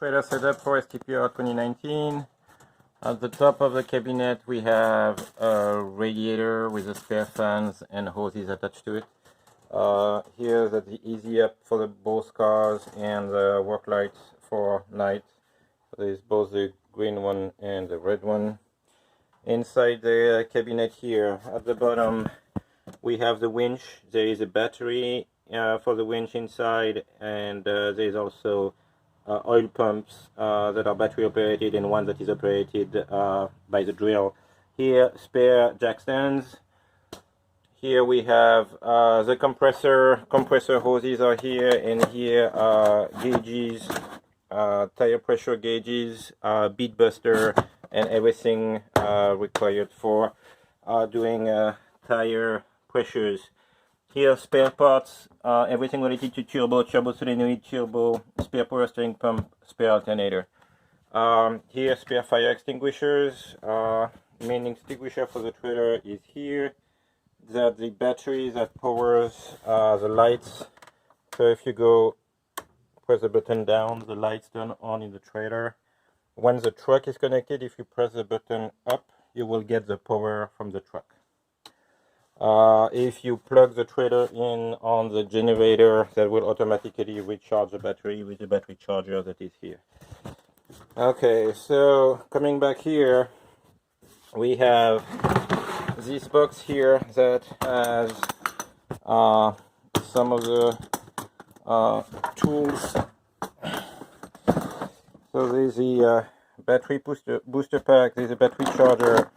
trailer setup for STPR 2019. At the top of the cabinet we have a radiator with the spare fans and hoses attached to it. Here's the easy up for both cars and the work lights for night. There's both the green one and the red one. Inside the cabinet here at the bottom we have the winch. There is a battery for the winch inside, and there's also oil pumps that are battery operated and one that is operated by the drill. Here spare jack stands. Here we have the compressor hoses are here, and here are gauges, tire pressure gauges, bead buster, and everything required for doing tire pressures. Here spare parts, everything related to turbo solenoid, turbo, spare power steering pump, spare alternator. Here spare fire extinguishers. Main extinguisher for the trailer is here. That the battery that powers the lights. So if you go press the button down, the lights turn on in the trailer. When the truck is connected, if you press the button up, you will get the power from the truck. If you plug the trailer in on the generator, that will automatically recharge the battery with the battery charger that is here. Okay, so coming back here, we have this box here that has some of the tools. So there's the battery booster pack, there's a battery charger,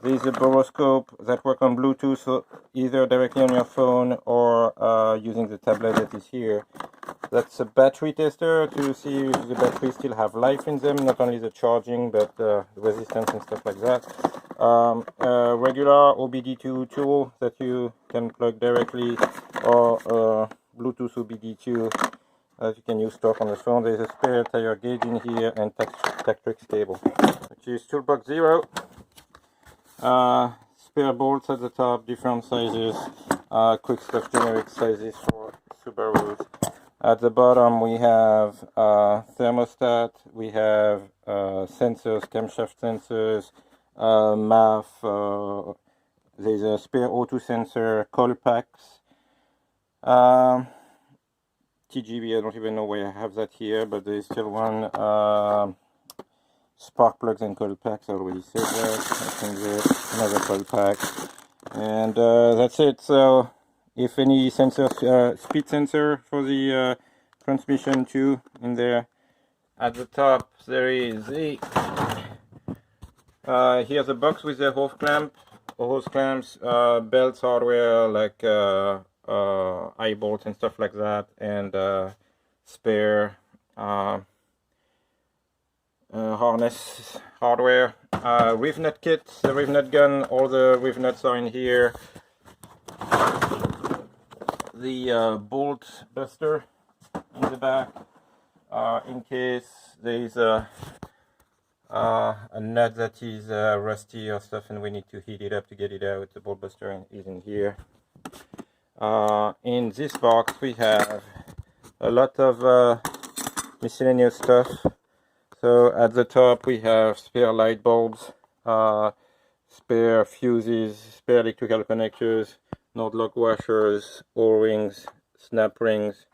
there's a boroscope that works on Bluetooth, so either directly on your phone or using the tablet that is here. That's a battery tester to see if the batteries still have life in them, not only the charging but the resistance and stuff like that. A regular OBD2 tool that you can plug directly, or Bluetooth OBD2 that you can use stock on the phone. There's a spare tire gauge in here and Tektronix cable, which is toolbox 0. Spare bolts at the top, different sizes, quick stuff generic sizes for Subarus. At the bottom we have thermostat, we have sensors, camshaft sensors, MAF, there's a spare O2 sensor, Colpax, TGV, I don't even know where I have that here, but there's still one, spark plugs and Colpax, I already said that. I think there's another Colpax, and that's it. So if any sensor, speed sensor for the transmission too in there. At the top there is the here's a box with the hose clamps, belts, hardware like eye bolts and stuff like that, and spare harness hardware, rev nut kit, the rev nut gun, all the rev nuts are in here. The bolt buster in the back, in case there is a nut that is rusty or stuff and we need to heat it up to get it out. The bolt buster is in here. In this box we have a lot of miscellaneous stuff. So at the top we have spare light bulbs, spare fuses, spare electrical connectors, Nord lock washers, O-rings, snap rings,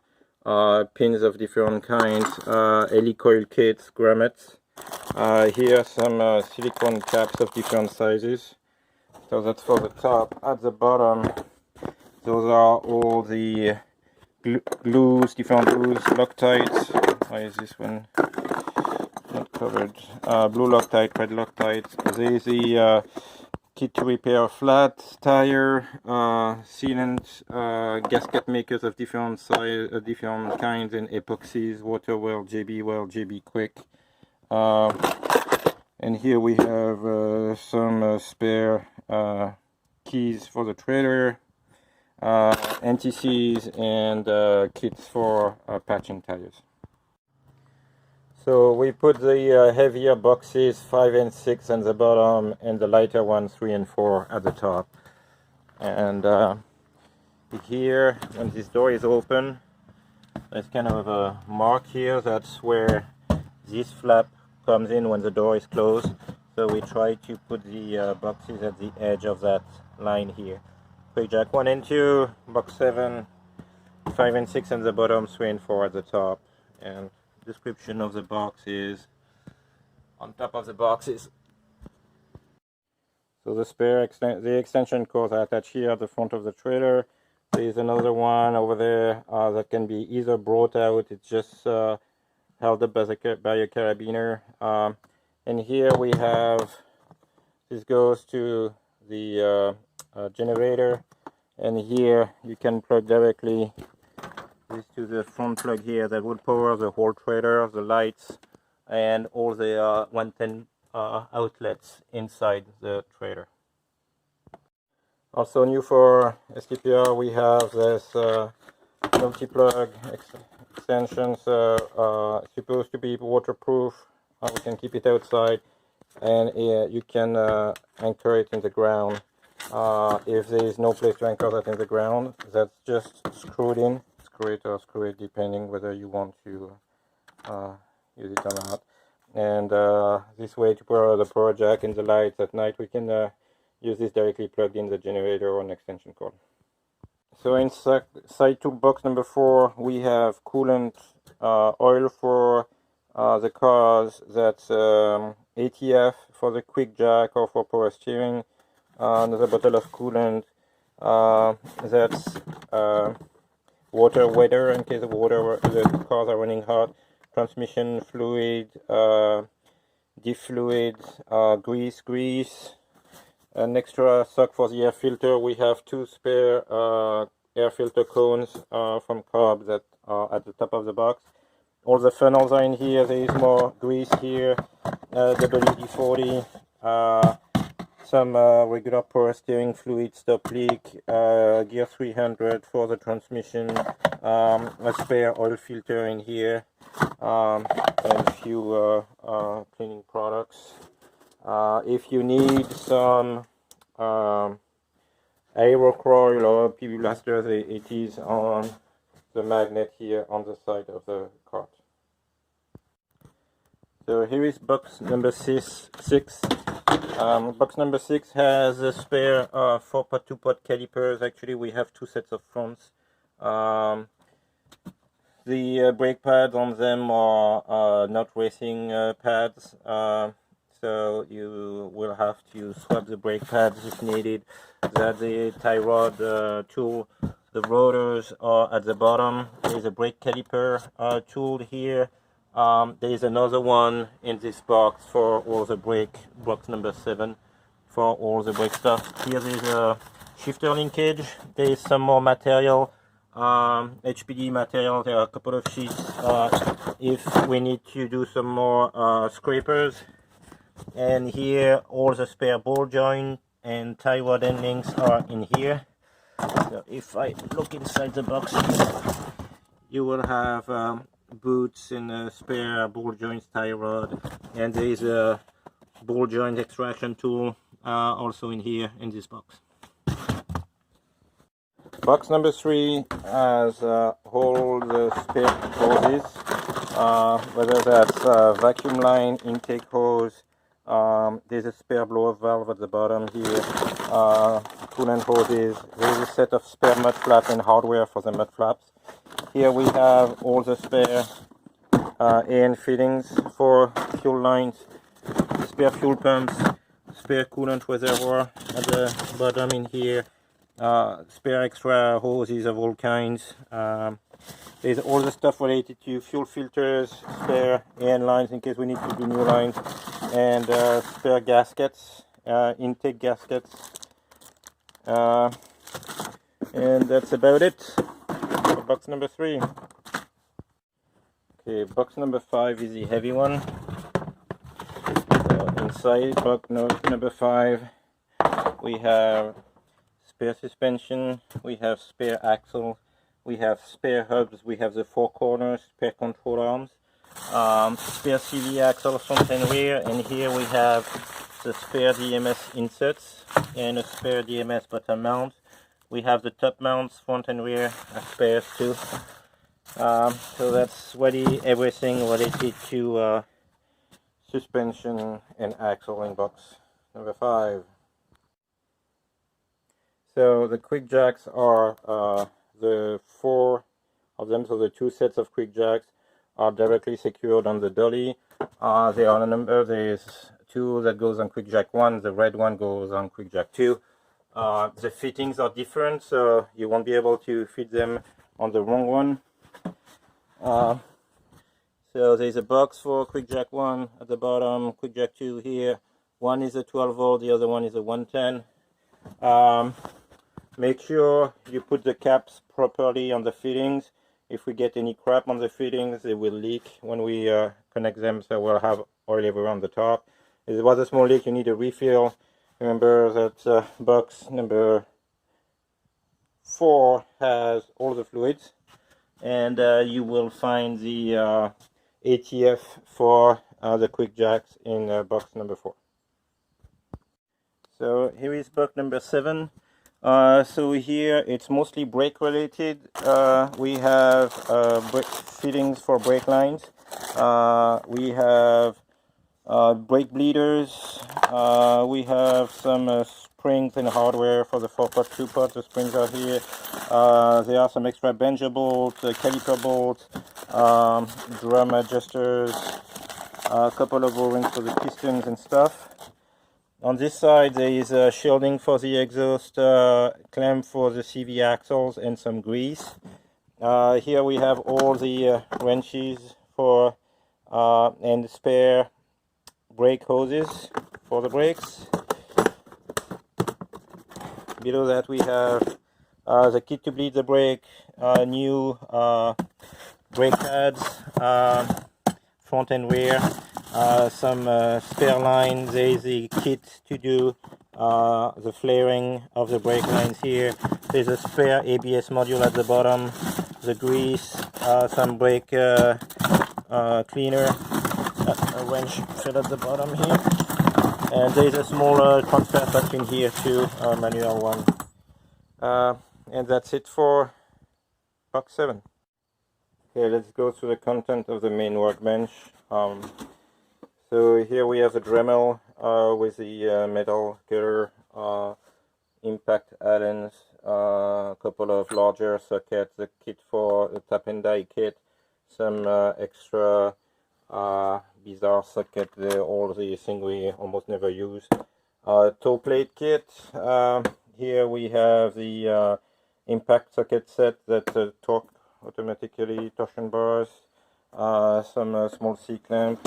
pins of different kinds, helicoil kits, grommets. Here some silicone caps of different sizes. So that's for the top. At the bottom, those are all the glues, different glues, Loctite. Why is this one not covered? Blue Loctite, red Loctite. There's the kit to repair flat tire, sealant, gasket makers of different size, different kinds, and epoxies, Water Well, JB Quick. And here we have some spare keys for the trailer, NTCs, and kits for patching tires. So we put the heavier boxes 5 and 6 on the bottom, and the lighter ones 3 and 4 at the top. And here, when this door is open, there's kind of a mark here. That's where this flap comes in when the door is closed, so we try to put the boxes at the edge of that line here. Quick jack 1 and 2, box 7, 5 and 6 on the bottom, 3 and 4 at the top. And description of the box is on top of the boxes. So the extension cords are attached here at the front of the trailer. There is another one over there that can be either brought out. It's just held up by a carabiner. And here we have, this goes to the generator, and here you can plug directly this to the front plug here that will power the whole trailer, the lights, and all the 110 outlets inside the trailer. Also new for STPR, we have this multi-plug extension, so supposed to be waterproof. We can keep it outside, and you can anchor it in the ground. If there is no place to anchor that in the ground, that's just screwed in. Screw it or screw it, depending whether you want to use it or not. And this way, to power the power jack and the lights at night, we can use this directly plugged in the generator or an extension cord. So inside toolbox number 4, we have coolant oil for the cars. That's ATF for the quick jack or for power steering. Another bottle of coolant. That's water weather, in case of the cars are running hot. Transmission fluid, diff fluid, grease. An extra sock for the air filter. We have 2 spare air filter cones from Cobb that are at the top of the box. All the funnels are in here. There is more grease here, WD-40, some regular power steering fluid, stop leak, gear 300 for the transmission, a spare oil filter in here, and a few cleaning products. If you need some Aerocroil or PB Blaster, it is on the magnet here on the side of the cart. So here is box number 6. Box number 6 has a spare 4-pot, 2-pot calipers. Actually, we have 2 sets of fronts. The brake pads on them are not racing pads, so you will have to swap the brake pads if needed. That's the tie rod tool. The rotors are at the bottom. There's a brake caliper tool here. There is another one in this box for all the brake, box number 7, for all the brake stuff. Here there's a shifter linkage. There is some more material, HPD material. There are a couple of sheets if we need to do some more scrapers. And here all the spare ball joint and tie rod endings are in here. So if I look inside the boxes, you will have boots and a spare ball joint tie rod, and there is a ball joint extraction tool also in here in this box. Box number 3 has all the spare hoses, whether that's vacuum line, intake hose. There's a spare blower valve at the bottom here, coolant hoses. There's a set of spare mud flaps and hardware for the mud flaps. Here we have all the spare AN fittings for fuel lines, spare fuel pumps, spare coolant reservoir at the bottom in here, spare extra hoses of all kinds. There's all the stuff related to fuel filters, spare AN lines in case we need to do new lines, and spare gaskets, intake gaskets. And that's about it for box number 3. Okay, box number 5 is the heavy one. Inside box number 5, we have spare suspension, we have spare axle, we have spare hubs, we have the 4 corners, spare control arms, spare CV axle front and rear, and here we have the spare DMS inserts and a spare DMS bottom mount. We have the top mounts front and rear as spares too. So that's really everything related to suspension and axle in box number 5. So the quick jacks are the 4 of them, so the 2 sets of quick jacks are directly secured on the dolly. There are a number. There's 2 that goes on quick jack 1, the red one goes on quick jack 2. The fittings are different, so you won't be able to fit them on the wrong one. So there's a box for quick jack 1 at the bottom, quick jack 2 here. One is a 12 volt, the other one is a 110. Make sure you put the caps properly on the fittings. If we get any crap on the fittings, they will leak when we connect them, so we'll have oil everywhere on the top. If it was a small leak, you need a refill. Remember that box number 4 has all the fluids, and you will find the ATF for the quick jacks in box number 4. So here is box number 7. So here it's mostly brake related. We have fittings for brake lines. We have brake bleeders. We have some springs and hardware for the 4-pot, 2-pot. The springs are here. There are some extra bencher bolts, caliper bolts, drum adjusters, a couple of O-rings for the pistons and stuff. On this side there is a shielding for the exhaust, clamp for the CV axles, and some grease. Here we have all the wrenches for and spare brake hoses for the brakes. Below that we have the kit to bleed the brake, new brake pads, front and rear. Some spare line. There is a kit to do the flaring of the brake lines here. There's a spare ABS module at the bottom, the grease, some brake cleaner, a wrench fit at the bottom here, and there's a small transfer touch in here too, a manual one. And that's it for box 7. Okay, let's go through the content of the main workbench. So here we have the Dremel with the metal cutter, impact add-ins, a couple of larger sockets, the kit for the tap and die kit, some extra bizarre socket, all the things we almost never use. Toe plate kit. Here we have the impact socket set that torque automatically, torsion bars, some small C-clamp.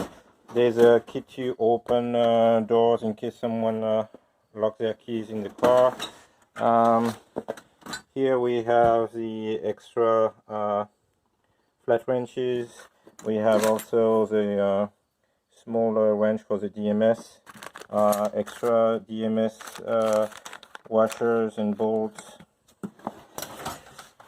There's a kit to open doors in case someone locks their keys in the car. Here we have the extra flat wrenches. We have also the smaller wrench for the DMS, extra DMS washers and bolts.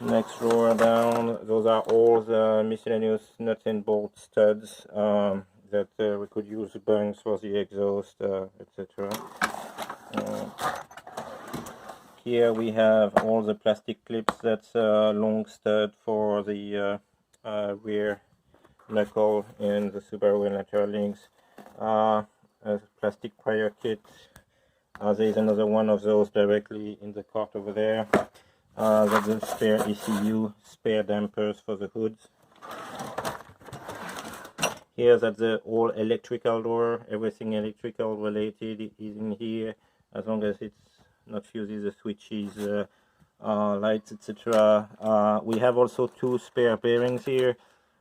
Next drawer down, those are all the miscellaneous nuts and bolt studs that we could use, bungs for the exhaust, etc. Here we have all the plastic clips. That's a long stud for the rear knuckle and the Subaru and lateral links. A plastic prior kit. There is another one of those directly in the cart over there. That's the spare ECU, spare dampers for the hoods. Here that's the all electrical door. Everything electrical related is in here, as long as it's not fuses, the switches, lights, etc. We have also 2 spare bearings here,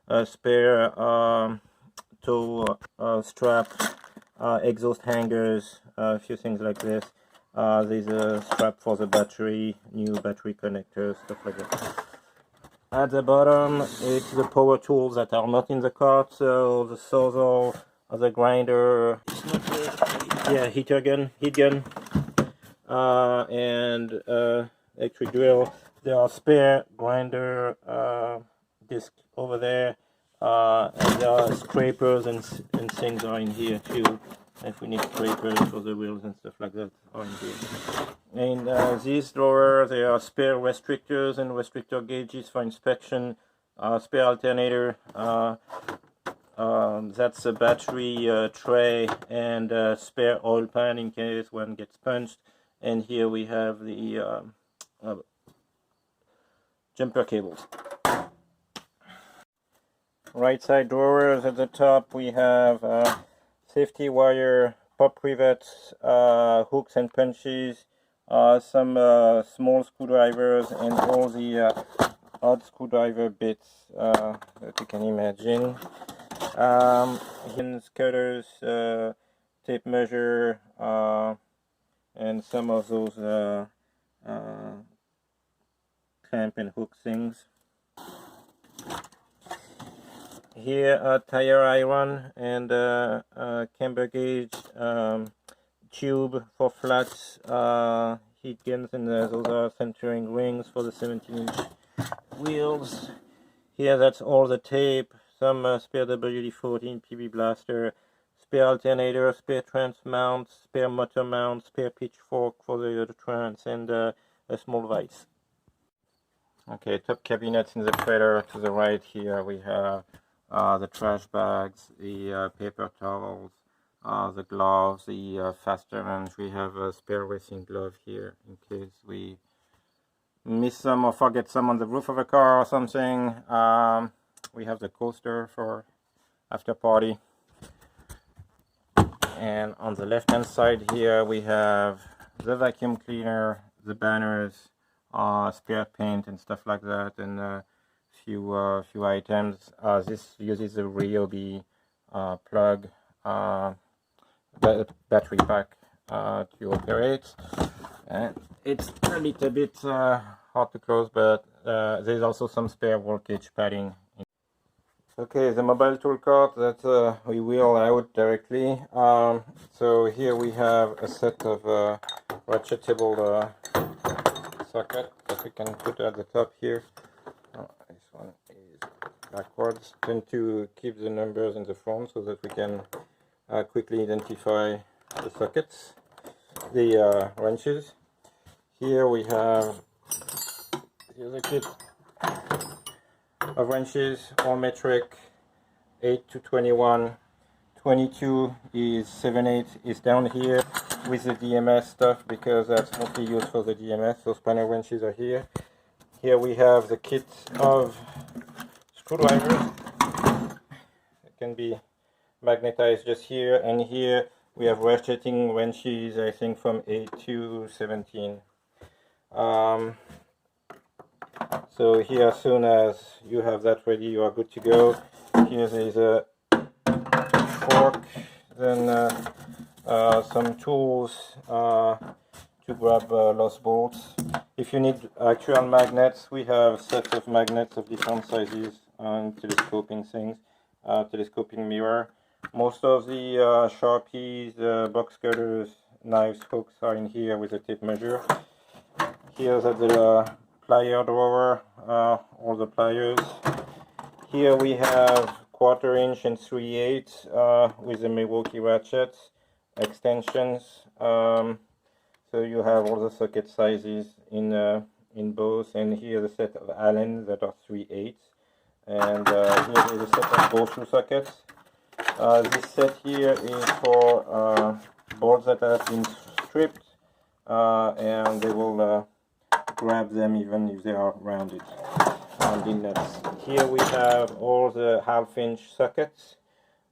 a spare toe strap, exhaust hangers, a few things like this. There's a strap for the battery, new battery connectors, stuff like that. At the bottom, it's the power tools that are not in the cart, so the sawzall, the grinder, heat gun, and electric drill. There are spare grinder disc over there, and there are scrapers and things are in here too. If we need scrapers for the wheels and stuff like that, are in here. In this drawer, there are spare restrictors and restrictor gauges for inspection, spare alternator, That's a battery tray and a spare oil pan in case one gets punched. And here we have the jumper cables. Right side drawers at the top, we have safety wire, pop rivets, hooks and punches, some small screwdrivers, and all the odd screwdriver bits that you can imagine. Hinge cutters, tape measure, and some of those clamp and hook things. Here tire iron and camber gauge, tube for flats, heat guns, and those are centering rings for the 17-inch wheels. Here that's all the tape, some spare WD-14 PB blaster, spare alternator, spare trans mount, spare motor mount, spare pitchfork for the trans, and a small vise. Okay, top cabinets in the trailer. To the right here we have the trash bags, the paper towels, the gloves, the faster wrench. We have a spare racing glove here in case we miss some or forget some on the roof of a car or something. We have the coaster for after party. And on the left hand side here we have the vacuum cleaner, the banners, spare paint and stuff like that, and few items. This uses a Ryobi plug battery pack to operate, and it's a little bit hard to close, but there's also some spare voltage padding. Okay, the mobile tool cart that we wheel out directly. So here we have a set of ratchetable socket that we can put at the top here. This one is backwards. Tend to keep the numbers in the front so that we can quickly identify the sockets. The wrenches. Here we have the other kit of wrenches, all metric, 8 to 21. 22 is 7/8 is down here with the DMS stuff because that's mostly used for the DMS. So spanner wrenches are here. Here we have the kit of screwdrivers. It can be magnetized just here, and here we have ratcheting wrenches, I think from 8 to 17. So here, as soon as you have that ready, you are good to go. Here is a fork, then some tools to grab lost bolts. If you need actual magnets, we have sets of magnets of different sizes and telescoping things, telescoping mirror. Most of the Sharpies, box cutters, knives, hooks are in here with a tape measure. Here's at the plier drawer, all the pliers. Here we have 1/4 inch and 3/8 with the Milwaukee ratchets, extensions. So you have all the socket sizes in both, and here the set of Allen that are 3/8, and here is a set of go-through sockets. This set here is for bolts that have been stripped, and they will grab them even if they are rounded nuts. Here we have all the 1/2 inch sockets,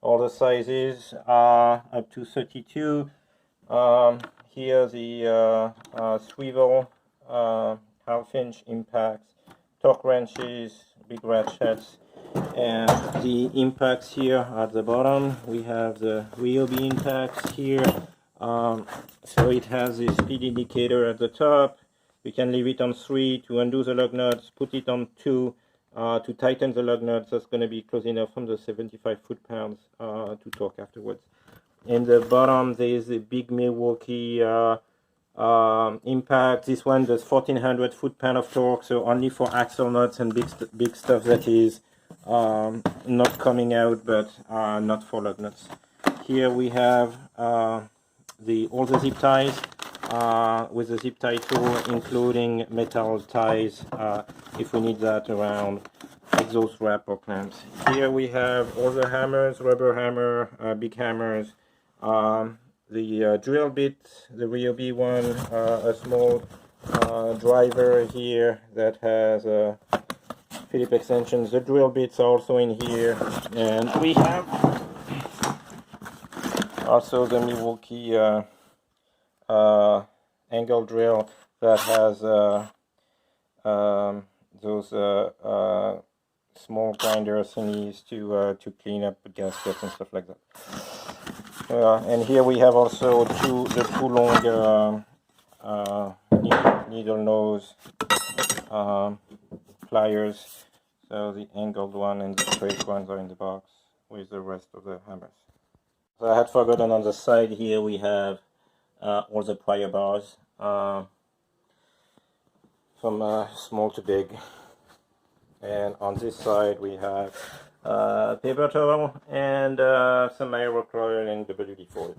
all the sizes are up to 32. Here the swivel 1/2 inch impacts, torque wrenches, big ratchets, and the impacts here at the bottom. We have the Ryobi impacts here. So it has a speed indicator at the top. We can leave it on 3 to undo the lug nuts, put it on 2 to tighten the lug nuts. That's going to be close enough from the 75 foot-pounds to torque afterwards. In the bottom, there is a big Milwaukee impact. This one does 1400 foot-pound of torque, so only for axle nuts and big stuff that is not coming out, but not for lug nuts. Here we have all the zip ties with the zip tie tool, including metal ties if we need that around exhaust wrap or clamps. Here we have all the hammers, rubber hammer, big hammers, the drill bit, the Ryobi one, a small driver here that has Phillips extensions. The drill bits are also in here, and we have also the Milwaukee angle drill that has those small grinder thingies to clean up gaskets and stuff like that. And here we have also the two long needle nose pliers. So the angled one and the straight ones are in the box with the rest of the hammers. So I had forgotten, on the side here we have all the plier bars, from small to big. And on this side we have paper towel and some aero coil and WD-40.